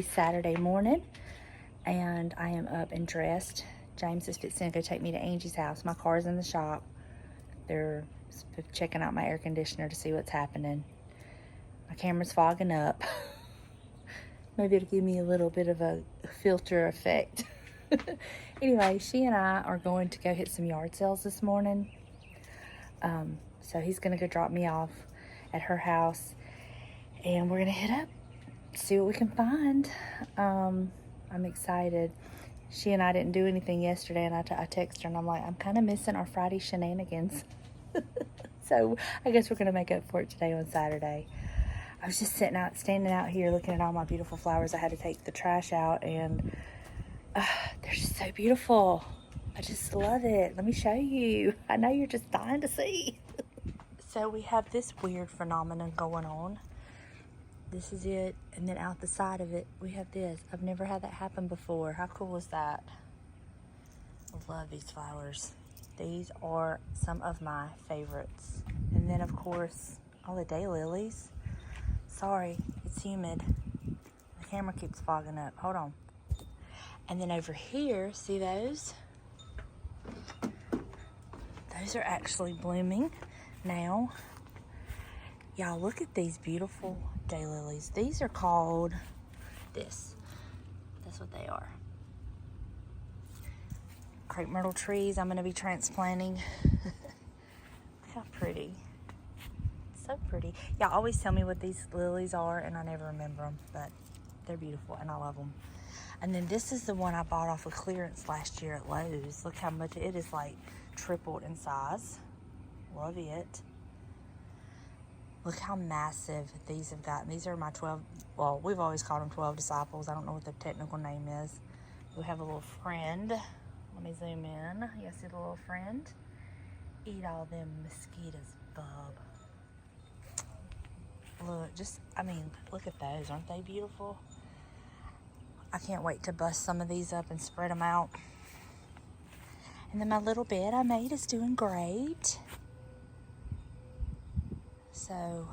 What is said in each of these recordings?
early Saturday morning, and I am up and dressed. James is fixing to go take me to Angie's house. My car's in the shop. They're checking out my air conditioner to see what's happening. My camera's fogging up. Maybe it'll give me a little bit of a filter effect. Anyway, she and I are going to go hit some yard sales this morning. So he's going to go drop me off at her house, and we're going to head up, see what we can find. I'm excited. She and I didn't do anything yesterday, and I texted her, and I'm like, I'm kind of missing our Friday shenanigans. So I guess we're going to make up for it today on Saturday. I was just standing out here looking at all my beautiful flowers. I had to take the trash out, and they're just so beautiful. I just love it. Let me show you. I know you're just dying to see. So we have this weird phenomenon going on. This is it, and then out the side of it, we have this. I've never had that happen before. How cool is that? I love these flowers. These are some of my favorites. And then, of course, all the daylilies. Sorry, it's humid. The camera keeps fogging up. Hold on. And then over here, see those? Those are actually blooming now. Y'all, look at these beautiful daylilies. These are called this. That's what they are. Crepe myrtle trees I'm going to be transplanting. Look how pretty. So pretty. Y'all always tell me what these lilies are, and I never remember them, but they're beautiful and I love them. And then this is the one I bought off of clearance last year at Lowe's. Look how much it is, like tripled in size. Love it. Look how massive these have gotten. These are my 12, well, we've always called them 12 disciples. I don't know what the technical name is. We have a little friend. Let me zoom in. You see the little friend? Eat all them mosquitoes, bub. Look, just, I mean, look at those. Aren't they beautiful? I can't wait to bust some of these up and spread them out. And then my little bed I made is doing great. So,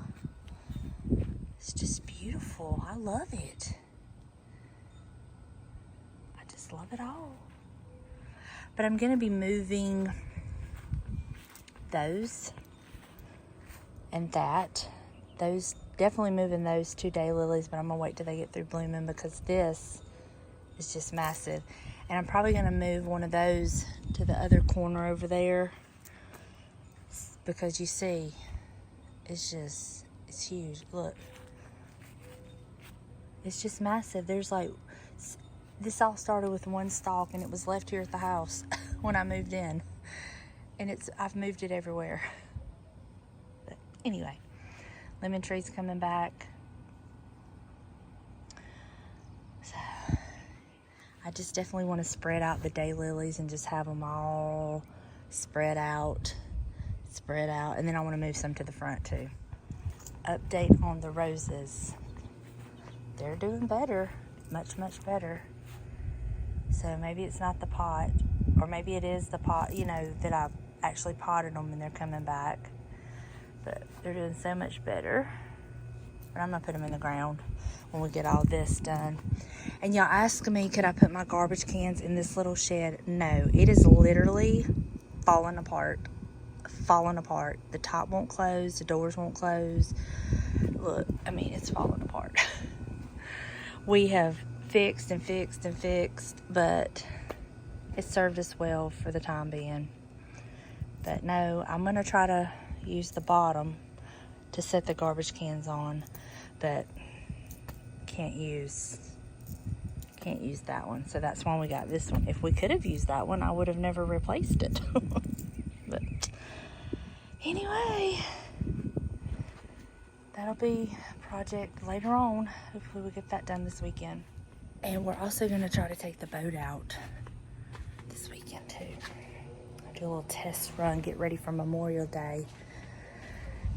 it's just beautiful. I love it. I just love it all. But I'm going to be moving those and that. Those, definitely moving those 2 daylilies, but I'm going to wait till they get through blooming because this is just massive. And I'm probably going to move one of those to the other corner over there because you see, it's huge. Look. It's just massive. There's like, this all started with one stalk, and it was left here at the house when I moved in. And I've moved it everywhere. But anyway, lemon tree's coming back. So, I just definitely want to spread out the daylilies and just have them all spread out. And then I want to move some to the front too. Update on the roses. They're doing better. Much, much better. So maybe it's not the pot, or maybe it is the pot, you know, that I actually potted them and they're coming back. But they're doing so much better. But I'm going to put them in the ground when we get all this done. And y'all ask me, could I put my garbage cans in this little shed? No, it is literally falling apart. The top won't close, the doors won't close. Look, I mean, it's falling apart. We have fixed, but it served us well for the time being. But no, I'm going to try to use the bottom to set the garbage cans on, but can't use that one. So that's why we got this one. If we could have used that one, I would have never replaced it. But anyway, that'll be a project later on. Hopefully we'll get that done this weekend. And we're also going to try to take the boat out this weekend too. Do a little test run, get ready for Memorial Day.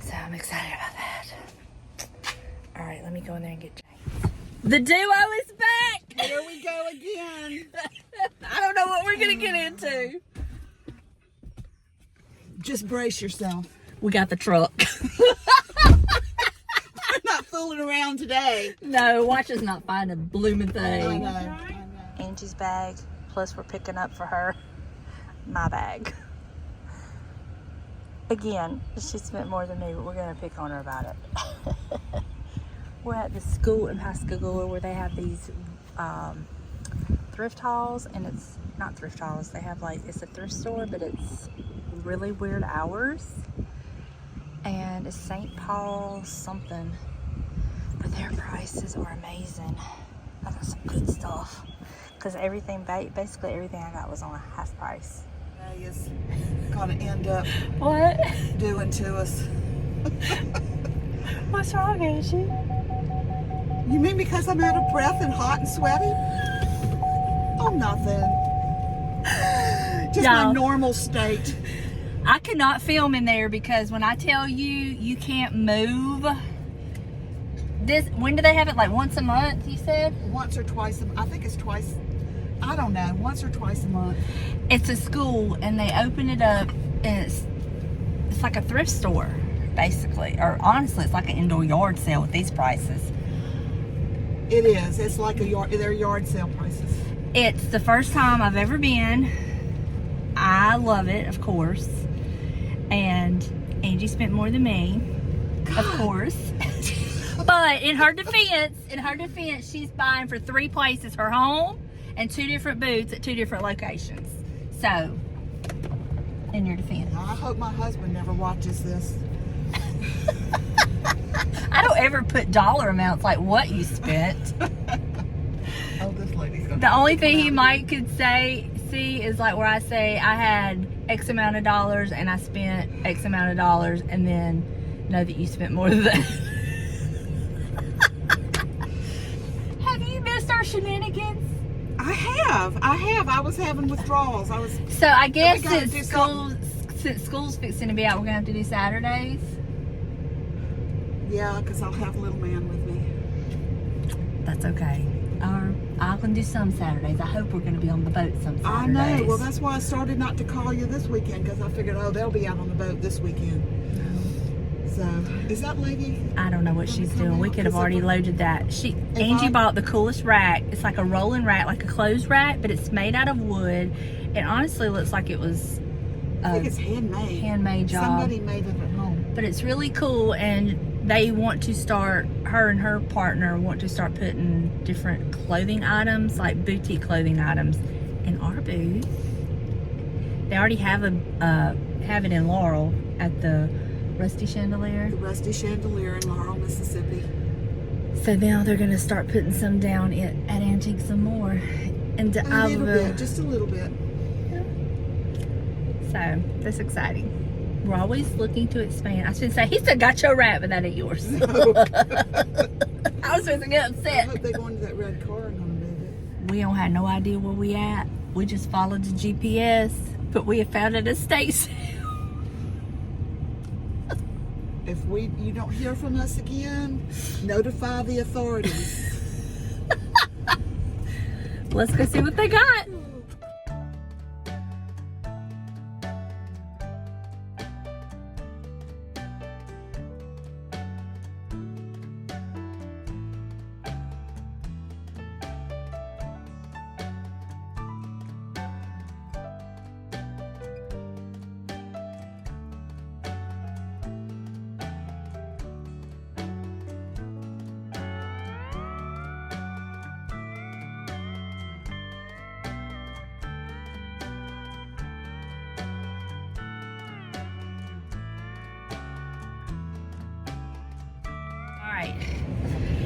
So I'm excited about that. All right, let me go in there and get James. The duo is back! Here we go again. I don't know what we're going to get into. Just brace yourself. We got the truck. not fooling around today. No, watch us not find a blooming thing. I know. Angie's bag, plus we're picking up for her my bag. Again, she spent more than me, but we're gonna pick on her about it. We're at the school in Pascagoula where they have these thrift hauls, and it's not thrift hauls. They have like, it's a thrift store, but it's really weird hours, and it's St. Paul's something, but their prices are amazing. I got some good stuff because everything, basically everything I got was on a half price. They is gonna end up What? doing to us. What's wrong, Angie? You mean because I'm out of breath and hot and sweaty? Oh, nothing. Just my No. normal state. I cannot film in there because when I tell you, you can't move. This, when do they have it? Like once a month, you said? Once or twice. I think it's twice. I don't know. Once or twice a month. It's a school, and they open it up, and it's like a thrift store, basically. Or honestly, it's like an indoor yard sale with these prices. It is. It's like they're yard sale prices. It's the first time I've ever been. I love it, of course. And Angie spent more than me, of course. But in her defense, she's buying for 3 places: her home and 2 different booths at 2 different locations. So, in your defense. Now, I hope my husband never watches this. I don't ever put dollar amounts like what you spent. Oh, this lady's gonna. The only thing he might could see is like where I say I had X amount of dollars and I spent X amount of dollars, and then know that you spent more than that. Have you missed our shenanigans? I have. I was having withdrawals. So I guess We gotta do since school's fixing to be out, we're gonna have to do Saturdays. Yeah, because I'll have little man with me. That's okay. Or I can do some Saturdays. I hope we're gonna be on the boat some Saturdays. I know. Well, that's why I started not to call you this weekend, because I figured, oh, they'll be out on the boat this weekend. So, is that lady? I don't know what she's doing. We could have already loaded that. Angie I- bought the coolest rack. It's like a rolling rack, like a clothes rack, but it's made out of wood. It honestly looks like it was I think a it's handmade. handmade job. Somebody made it at home. But it's really cool, and they want to start, her and her partner want to start putting different clothing items, like boutique clothing items, in our booth. They already have it in Laurel at the Rusty Chandelier. The Rusty Chandelier in Laurel, Mississippi. So now they're gonna start putting some down at Antique some more. And A little bit, just a little bit. So that's exciting. We're always looking to expand. I should say, he still got your rat, but that ain't yours. No. I was supposed to get I upset. hope they go into that red car and gonna move it. We don't have no idea where we at. We just followed the GPS, but we have found an estate sale. If you don't hear from us again, notify the authorities. Let's go see what they got.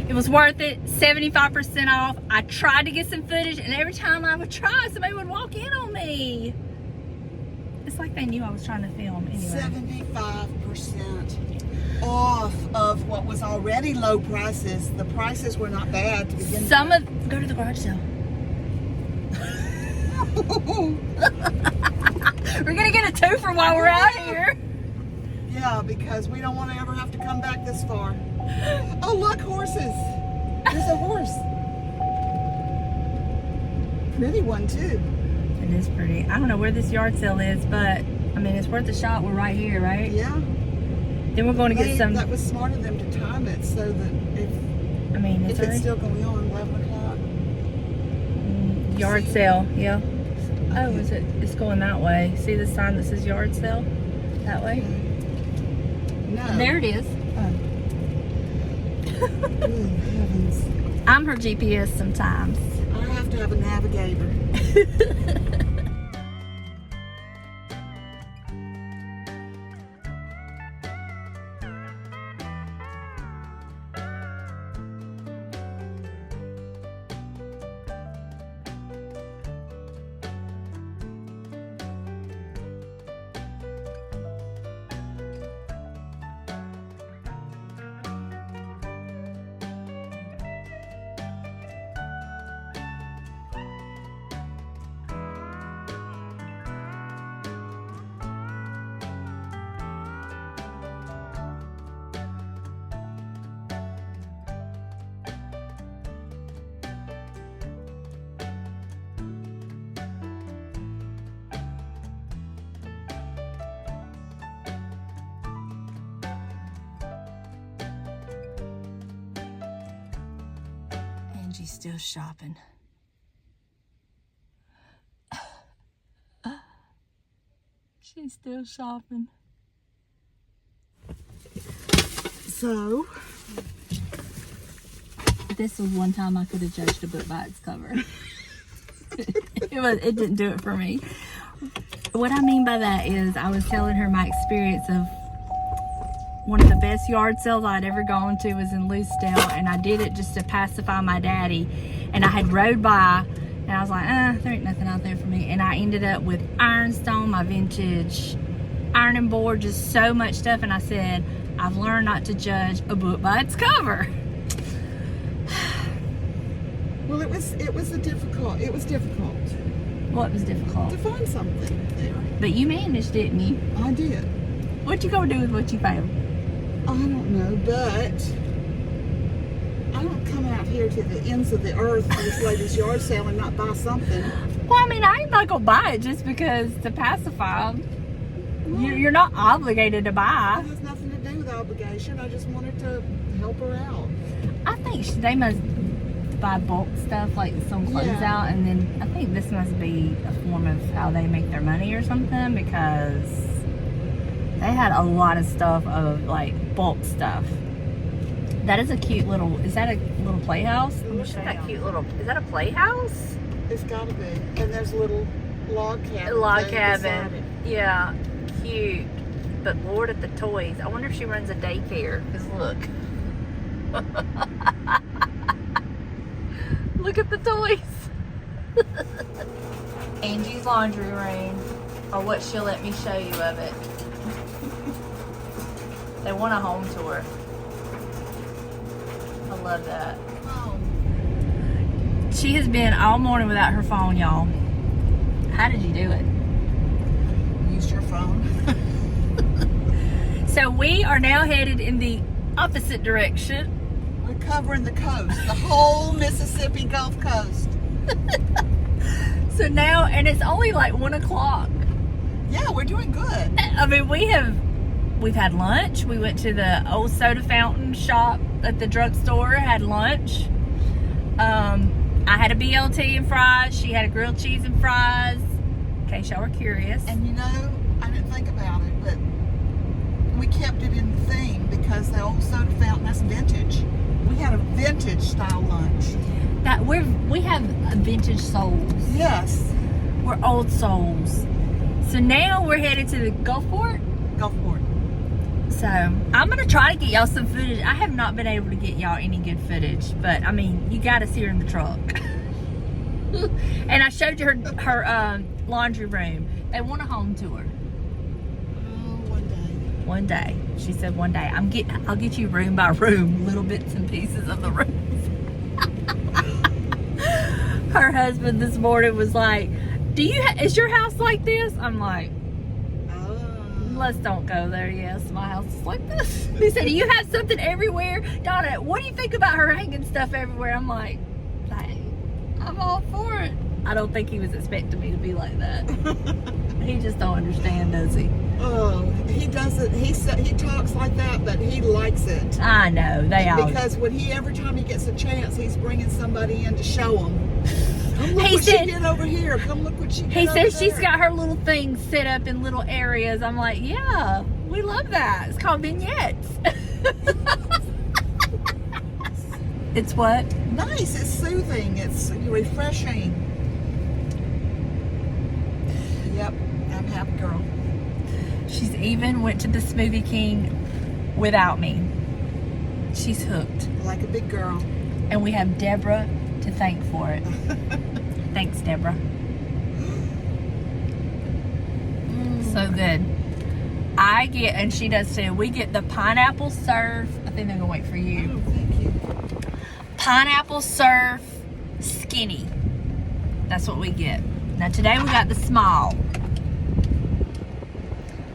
It was worth it, 75% off. I tried to get some footage, and every time I would try, somebody would walk in on me. It's like they knew I was trying to film anyway. 75% off of what was already low prices. The prices were not bad to begin with. Go to the garage sale. We're gonna get a twofer while we're out here. Yeah, because we don't want to ever have to come back this far. Oh, look, horses. There's a horse. Pretty one, too. It is pretty. I don't know where this yard sale is, but I mean, it's worth a shot. We're right here, right? Yeah. Then we're going to get some. That was smart of them to time it so that if It's it's still going on 11 o'clock. Yard sale, yeah. Oh, is it? It's going that way. See the sign that says yard sale? That way? No. There it is. Oh. Good heavens. I'm her GPS sometimes. I have to have a navigator. Angie's still shopping. She's still shopping. So, this was one time I could have judged a book by its cover. It didn't do it for me. What I mean by that is I was telling her my experience of one of the best yard sales I'd ever gone to was in Lucedale, and I did it just to pacify my daddy. And I had rode by, and I was like, there ain't nothing out there for me. And I ended up with ironstone, my vintage ironing board, just so much stuff. And I said, I've learned not to judge a book by its cover. Well, it was difficult. What was difficult? To find something there. But you managed, didn't you? I did. What you gonna do with what you found? I don't know, but I don't come out here to the ends of the earth for this lady's yard sale and not buy something. Well, I mean, I ain't not gonna buy it just because to pacify. You're not obligated to buy. It has nothing to do with obligation. I just wanted to help her out. I think they must buy bulk stuff, like some clothes out, and then I think this must be a form of how they make their money or something, because they had a lot of stuff of like bulk stuff. That is a cute little, is that a little playhouse? Look at that cute little, is that a playhouse? It's gotta be. And there's a little log cabin. Log cabin. Yeah, cute. But Lord at the toys. I wonder if she runs a daycare, because look. Look at the toys. Angie's laundry room, or what she'll let me show you of it. They want a home tour. I love that. Oh. She has been all morning without her phone, y'all. How did you do it? Used your phone. So we are now headed in the opposite direction. We're covering the coast, the whole Mississippi Gulf Coast. So now, and it's only like 1 o'clock. Yeah, we're doing good. I mean, we've had lunch. We went to the old soda fountain shop at the drugstore, had lunch. I had a BLT and fries. She had a grilled cheese and fries, in case y'all were curious. And you know, I didn't think about it, but we kept it in theme because the old soda fountain, that's vintage. We had a vintage style lunch. We have vintage souls. Yes. We're old souls. So now we're headed to the Gulfport. Gulfport. So I'm gonna try to get y'all some footage. I have not been able to get y'all any good footage, but I mean, you gotta see her in the truck. And I showed you her laundry room. They want a home tour. Oh, one day. One day. She said one day. I'll get you room by room, little bits and pieces of the rooms. Her husband this morning was like, is your house like this? I'm like, let's don't go there. Yes, my house is like this. He said, do you have something everywhere? Donna, what do you think about her hanging stuff everywhere? I'm like, hey, I'm all for it. I don't think he was expecting me to be like that. He just don't understand, does he? Oh, he doesn't. He talks like that, but he likes it. I know they all. Because every time he gets a chance, he's bringing somebody in to show him. Come look He what said- she did over here. Come look what she did He over says she's there. got her little things set up in little areas. I'm like, yeah, we love that. It's called vignettes. It's what? Nice. It's soothing. It's refreshing. Yep, I'm a happy girl. She's even went to the Smoothie King without me. She's hooked. Like a big girl. And we have Deborah to thank for it. Thanks, Deborah. So good. I get, and she does too, we get the pineapple surf. I think they're going to wait for you. Oh, thank you. Pineapple surf skinny. That's what we get. Now today we got the small.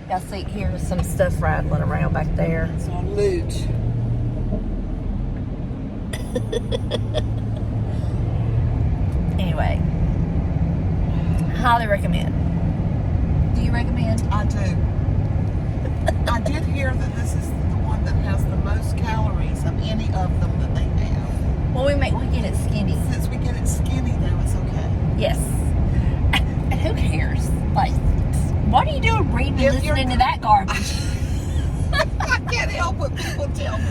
Y'all see here's some stuff rattling around back there. It's on loot. Anyway, highly recommend. Do you recommend? I do. I did hear that this is the one that has the most calories of any of them that they have. Well, we get it skinny. Since we get it skinny, though, it's okay. Yes. And who cares? Like, what are you doing reading and If you're- listening to that garbage? I can't help what people tell me.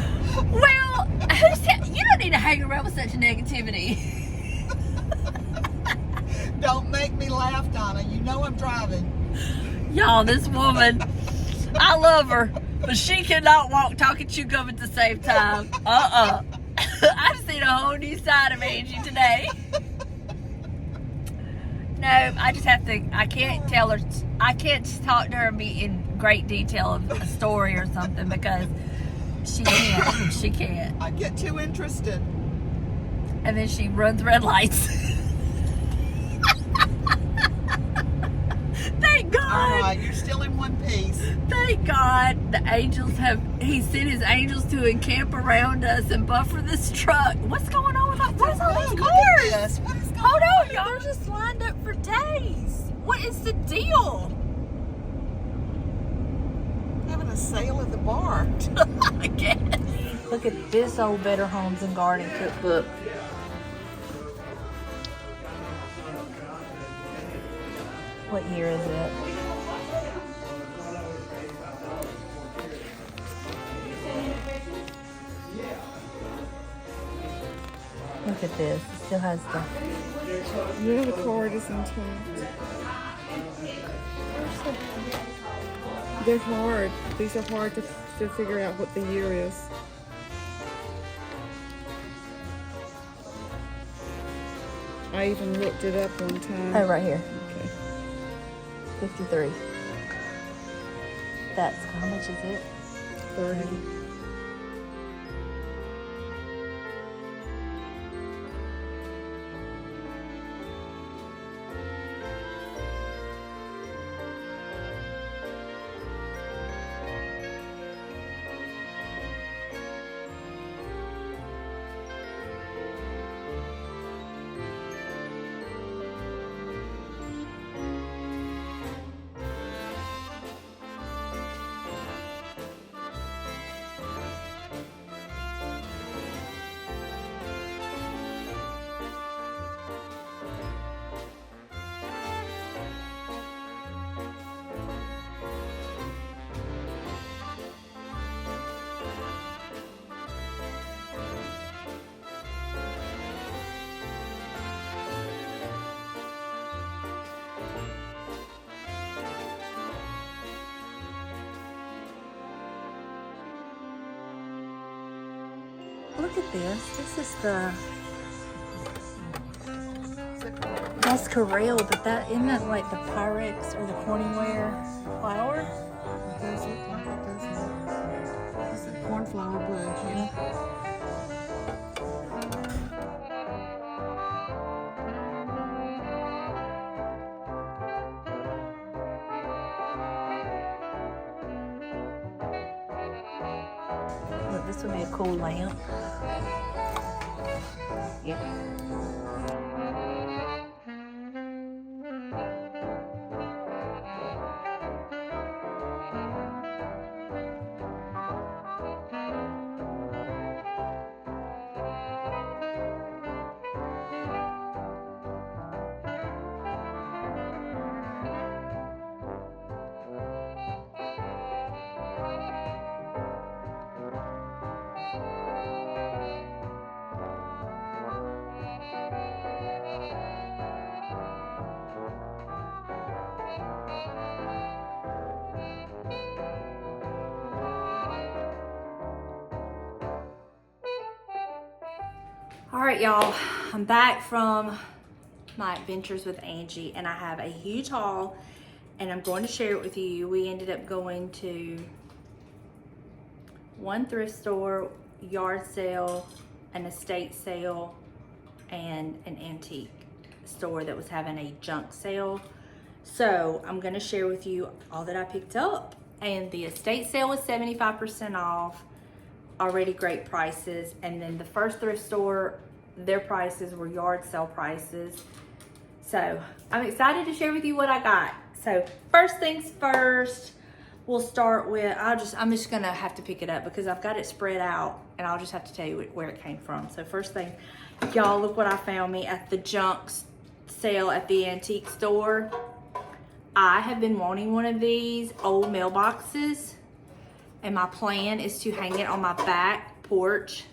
Well, who said you don't need to hang around with such negativity? Don't make me laugh, Donna. You know I'm driving. Y'all, this woman, I love her, but she cannot walk, talk, and chew gum at the same time. I've seen a whole new side of Angie today. No, I just have to, I can't tell her, I can't talk to her and be in great detail of a story or something because she can't. She can't. I get too interested. And then she runs red lights. Thank God. All right, you're still in one piece. Thank God the angels he sent his angels to encamp around us and buffer this truck. What's going on with all, what is all these Look at cars? this. What is going Hold on? on, y'all are just lined up for days. What is the deal? Having a sale at the bar. I guess. Look at this old Better Homes and Garden cookbook. What year is it? Look at this. It still has the... Yeah, the card is intact. They're hard. These are hard to figure out what the year is. I even looked it up one time. Oh, right here. Okay. 53. That's, how much is it? 30. Look at this. This is the... That's Corral, but that isn't that like the Pyrex or the Corningware flour? It does look like it, doesn't it? It's a cornflower blue, yeah. Look, this would be a cool lamp. Yeah. All right, y'all, I'm back from my adventures with Angie, and I have a huge haul, and I'm going to share it with you. We ended up going to one thrift store, yard sale, an estate sale, and an antique store that was having a junk sale. So I'm going to share with you all that I picked up. And the estate sale was 75% off, already great prices. And then the first thrift store, their prices were yard sale prices. So I'm excited to share with you what I got. So first things first, we'll start with, I'm just gonna have to pick it up because I've got it spread out, and I'll just have to tell you where it came from. So first thing, y'all, look what I found me at the junk sale at the antique store. I have been wanting one of these old mailboxes, and my plan is to hang it on my back porch.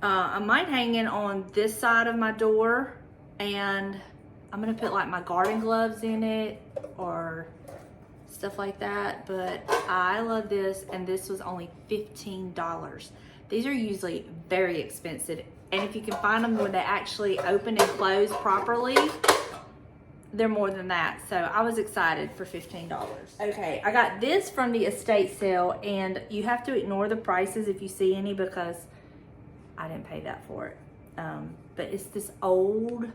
I might hang it on this side of my door, and I'm gonna put like my garden gloves in it or stuff like that. But I love this, and this was only $15. These are usually very expensive, and if you can find them when they actually open and close properly, they're more than that. So I was excited for $15. Okay, I got this from the estate sale, and you have to ignore the prices if you see any because I didn't pay that for it. But it's this old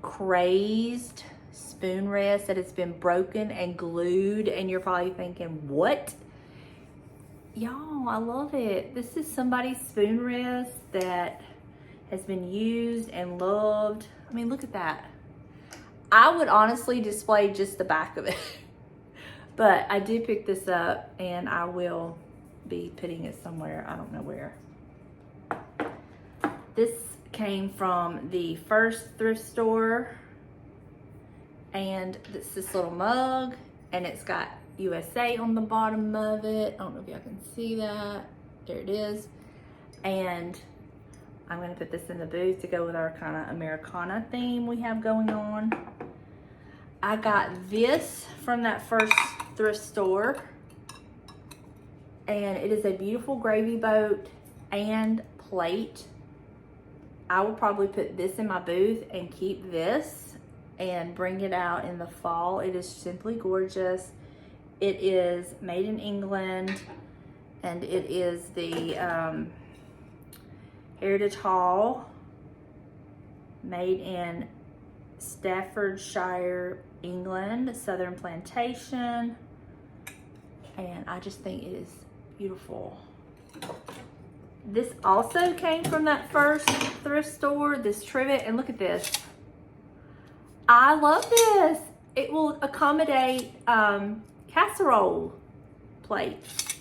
crazed spoon rest that has been broken and glued, and you're probably thinking, what? Y'all, I love it. This is somebody's spoon rest that has been used and loved. I mean, look at that. I would honestly display just the back of it. But I did pick this up, and I will be putting it somewhere. I don't know where. This came from the first thrift store, and it's this little mug, and it's got USA on the bottom of it. I don't know if y'all can see that. There it is. And I'm gonna put this in the booth to go with our kind of Americana theme we have going on. I got this from that first thrift store, and it is a beautiful gravy boat and plate. I will probably put this in my booth and keep this and bring it out in the fall. It is simply gorgeous. It is made in England, and it is the Heritage Hall, made in Staffordshire, England, Southern Plantation, and I just think it is beautiful. This also came from that first thrift store, this trivet, and look at this. I love this. It will accommodate casserole plates.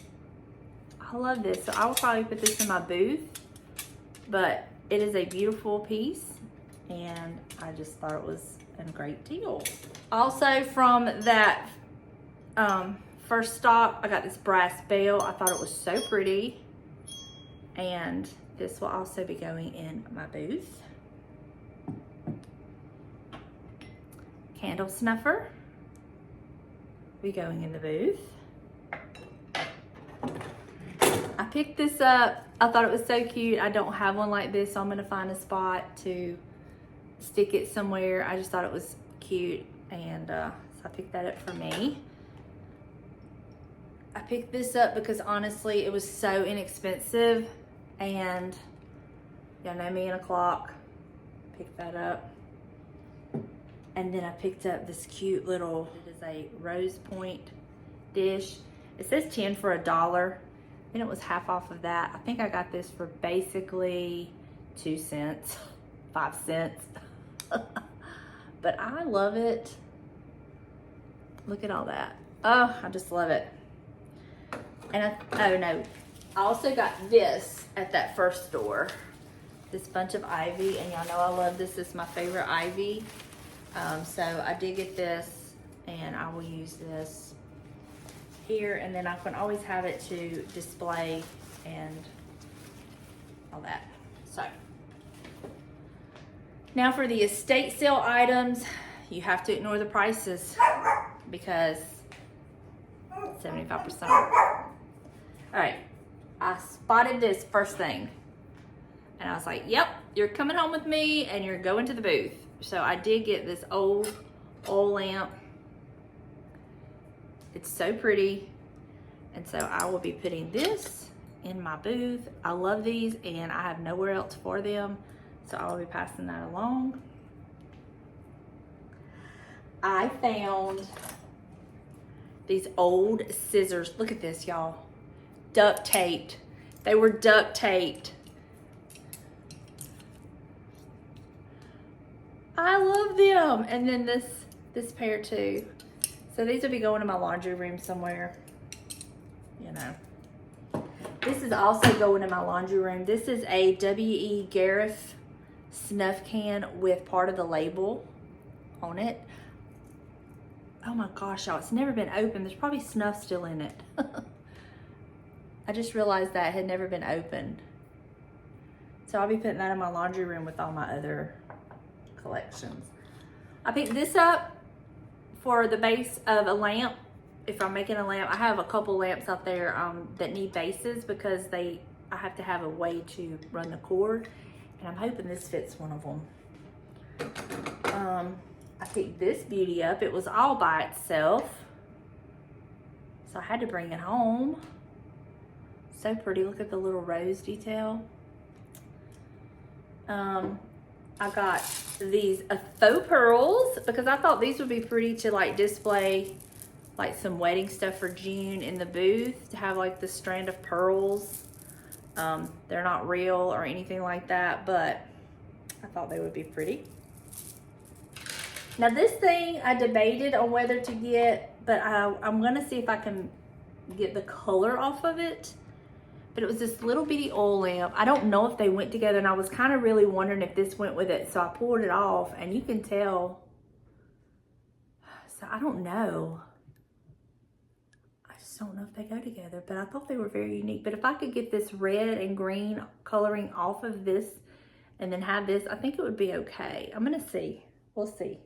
I love this, so I will probably put this in my booth, but it is a beautiful piece, and I just thought it was a great deal. Also from that first stop, I got this brass bell. I thought it was so pretty, and this will also be going in my booth. Candle snuffer will be going in the booth. I picked this up. I thought it was so cute. I don't have one like this, so I'm gonna find a spot to stick it somewhere. I just thought it was cute, and so I picked that up for me. I picked this up because honestly it was so inexpensive, and y'all know me and a clock. Picked that up. And then I picked up this cute little, it is a rose point dish. It says 10 for $1, and it was half off of that. I think I got this for basically 2 cents, 5 cents. But I love it. Look at all that. Oh, I just love it. And oh no, I also got this at that first store. This bunch of ivy, and y'all know I love this. This is my favorite ivy. So I did get this, and I will use this here, and then I can always have it to display and all that. So now for the estate sale items, you have to ignore the prices because 75% off. All right, I spotted this first thing, and I was like, yep, you're coming home with me and you're going to the booth. So I did get this old oil lamp. It's so pretty. And so I will be putting this in my booth. I love these and I have nowhere else for them. So I will be passing that along. I found these old scissors. Look at this, y'all. Duct taped. They were duct taped. I love them. And then this pair too. So these will be going in my laundry room somewhere. You know. This is also going in my laundry room. This is a W.E. Gareth snuff can with part of the label on it. Oh my gosh, y'all, it's never been opened. There's probably snuff still in it. I just realized that had never been opened. So I'll be putting that in my laundry room with all my other collections. I picked this up for the base of a lamp. If I'm making a lamp, I have a couple lamps out there that need bases because I have to have a way to run the cord. And I'm hoping this fits one of them. I picked this beauty up. It was all by itself. So I had to bring it home. So pretty. Look at the little rose detail. I got these faux pearls because I thought these would be pretty to like display like some wedding stuff for June in the booth, to have like the strand of pearls. They're not real or anything like that, but I thought they would be pretty. Now this thing I debated on whether to get, but I'm gonna see if I can get the color off of it. But it was this little bitty oil lamp. I don't know if they went together, and I was kind of really wondering if this went with it. So I pulled it off, and you can tell. So I don't know. I just don't know if they go together, but I thought they were very unique. But if I could get this red and green coloring off of this and then have this, I think it would be okay. I'm gonna see. We'll see.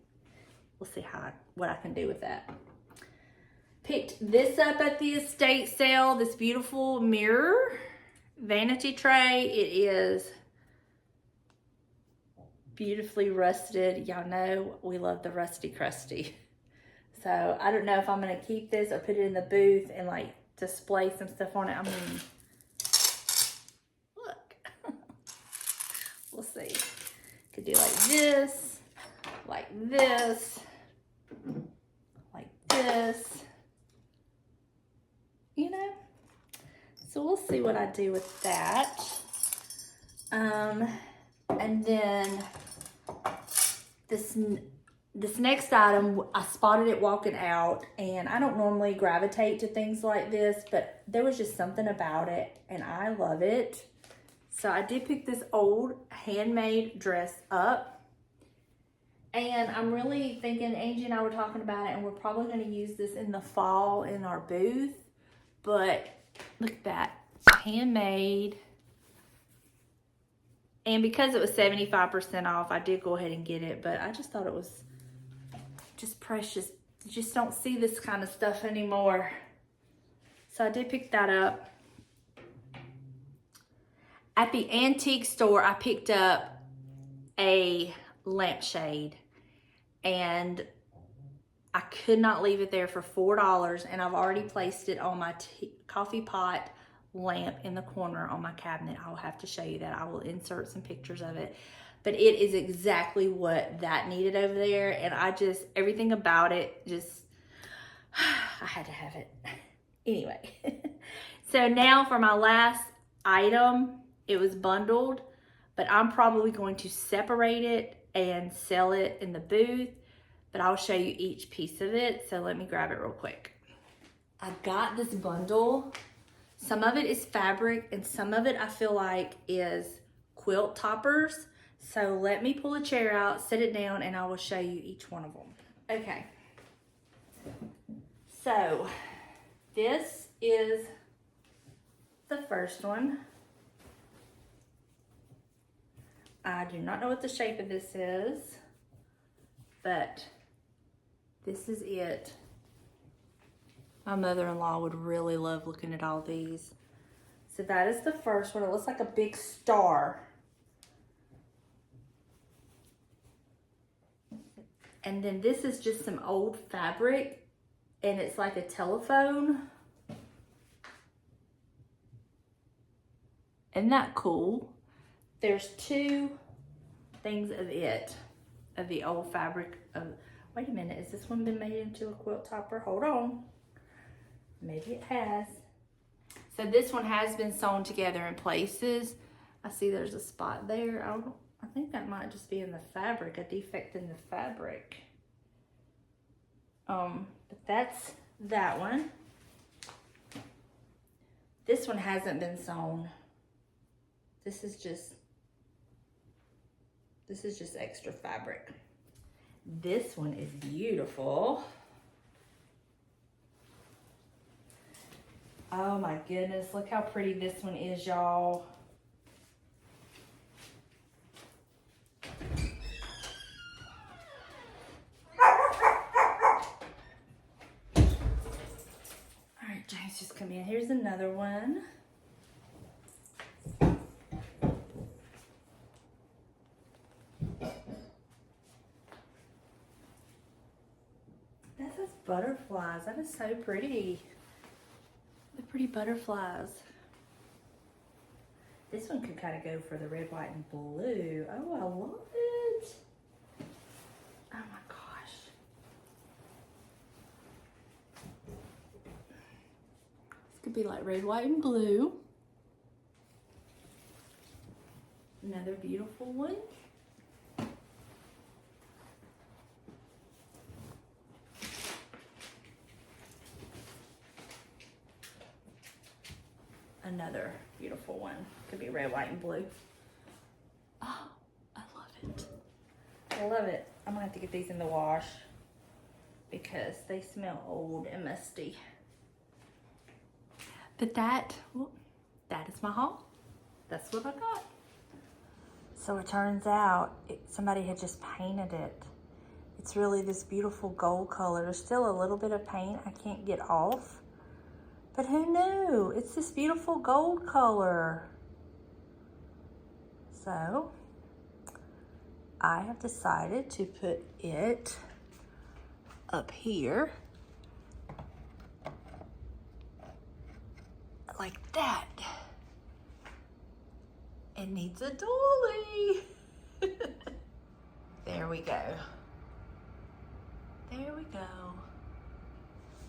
We'll see what I can do with that. Picked this up at the estate sale, this beautiful mirror vanity tray. It is beautifully rusted. Y'all know we love the rusty crusty. So I don't know if I'm gonna keep this or put it in the booth and like display some stuff on it. I mean, look. We'll see. Could do like this, like this, like this. You know, so we'll see what I do with that. And then this next item, I spotted it walking out, and I don't normally gravitate to things like this, but there was just something about it, and I love it. So I did pick this old handmade dress up, and I'm really thinking, Angie and I were talking about it, and we're probably going to use this in the fall in our booth. But look at that, handmade. And because it was 75% off, I did go ahead and get it, but I just thought it was just precious. You just don't see this kind of stuff anymore. So I did pick that up. At the antique store, I picked up a lampshade, and I could not leave it there for $4, and I've already placed it on my coffee pot lamp in the corner on my cabinet. I'll have to show you that. I will insert some pictures of it. But it is exactly what that needed over there, and everything about it just, I had to have it. Anyway, so now for my last item, it was bundled, but I'm probably going to separate it and sell it in the booth. But I'll show you each piece of it. So let me grab it real quick. I got this bundle. Some of it is fabric and some of it I feel like is quilt toppers. So let me pull a chair out, sit it down, and I will show you each one of them. Okay. So this is the first one. I do not know what the shape of this is, but this is it. My mother-in-law would really love looking at all these. So that is the first one. It looks like a big star. And then this is just some old fabric, and it's like a telephone. Isn't that cool? There's two things of it, of the old fabric. Wait a minute, has this one been made into a quilt topper? Hold on. Maybe it has. So this one has been sewn together in places. I see there's a spot there. I think that might just be in the fabric, a defect in the fabric. But that's that one. This one hasn't been sewn. This is just extra fabric. This one is beautiful. Oh my goodness, look how pretty this one is, y'all. All right, James, just come in. Here's another one. That says butterflies. That is so pretty. The pretty butterflies. This one could kind of go for the red, white, and blue. Oh, I love it. Oh my gosh. This could be like red, white, and blue. Another beautiful one. Another beautiful one. Could be red, white, and blue. Oh, I love it. I love it. I'm gonna have to get these in the wash because they smell old and musty. But that is my haul. That's what I got. So it turns out somebody had just painted it. It's really this beautiful gold color. There's still a little bit of paint I can't get off. But who knew? It's this beautiful gold color. So I have decided to put it up here like that. It needs a dolly. There we go. There we go.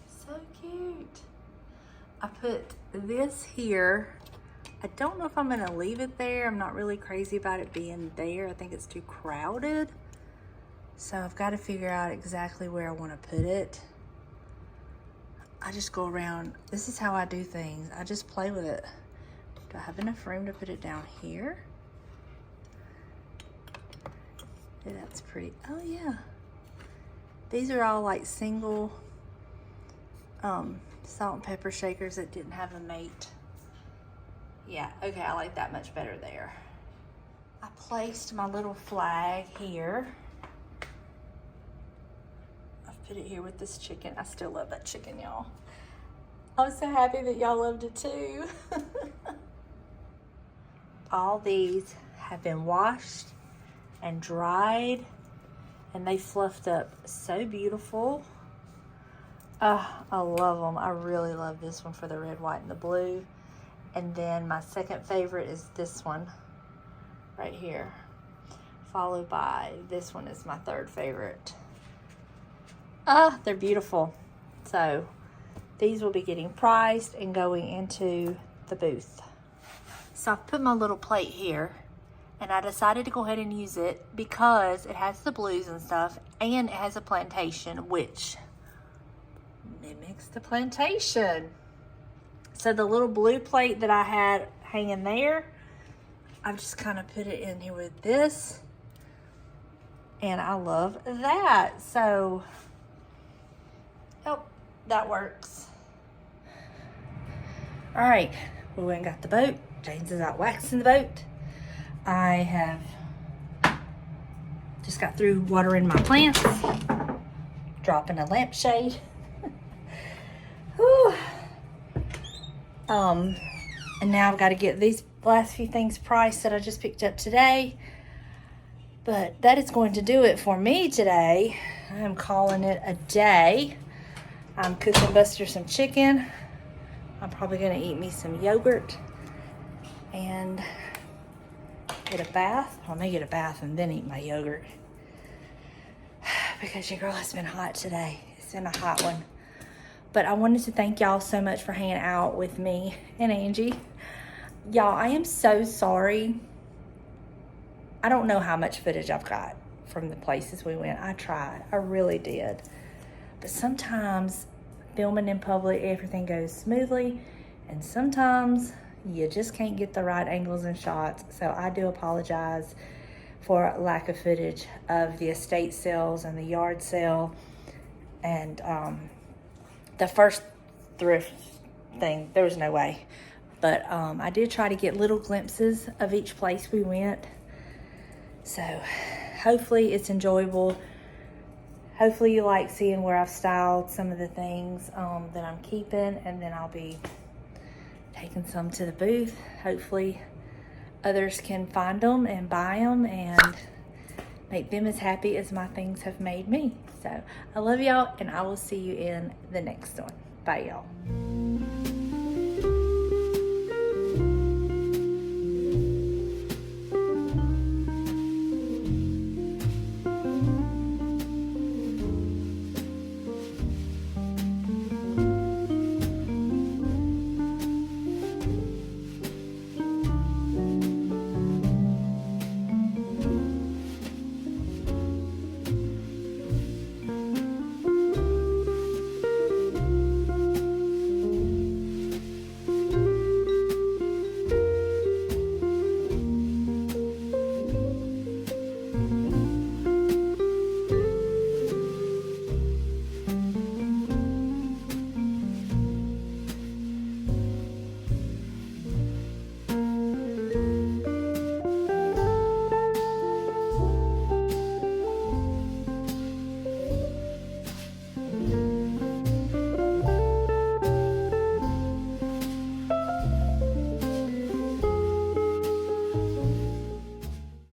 So cute. I put this here. I don't know if I'm gonna leave it there. I'm not really crazy about it being there. I think it's too crowded. So I've got to figure out exactly where I want to put it. I just go around. This is how I do things. I just play with it. Do I have enough room to put it down here? Yeah, that's pretty. Oh yeah. These are all like single salt and pepper shakers that didn't have a mate. Yeah, okay, I like that much better there. I placed my little flag here. I've put it here with this chicken. I still love that chicken, y'all. I'm so happy that y'all loved it too. All these have been washed and dried, and they fluffed up so beautiful. I love them. I really love this one for the red, white, and the blue. And then my second favorite is this one right here, followed by this one is my third favorite. They're beautiful. So these will be getting priced and going into the booth. So I've put my little plate here, and I decided to go ahead and use it because it has the blues and stuff, and it has a plantation, which mimics the plantation. So the little blue plate that I had hanging there, I've just kind of put it in here with this, and I love that. So, oh, that works. All right, we went and got the boat. James is out waxing the boat. I have just got through watering my plants, dropping a lampshade. Whew. And now I've got to get these last few things priced that I just picked up today. But that is going to do it for me today. I'm calling it a day. I'm cooking Buster some chicken. I'm probably gonna eat me some yogurt and get a bath. I may get a bath and then eat my yogurt because your girl has been hot today. It's been a hot one. But I wanted to thank y'all so much for hanging out with me and Angie. Y'all, I am so sorry. I don't know how much footage I've got from the places we went. I tried. I really did. But sometimes filming in public, everything goes smoothly. And sometimes you just can't get the right angles and shots. So I do apologize for lack of footage of the estate sales and the yard sale. And the first thrift thing, there was no way. But I did try to get little glimpses of each place we went. So hopefully it's enjoyable. Hopefully you like seeing where I've styled some of the things that I'm keeping, and then I'll be taking some to the booth. Hopefully others can find them and buy them and make them as happy as my things have made me. So I love y'all, and I will see you in the next one. Bye, y'all.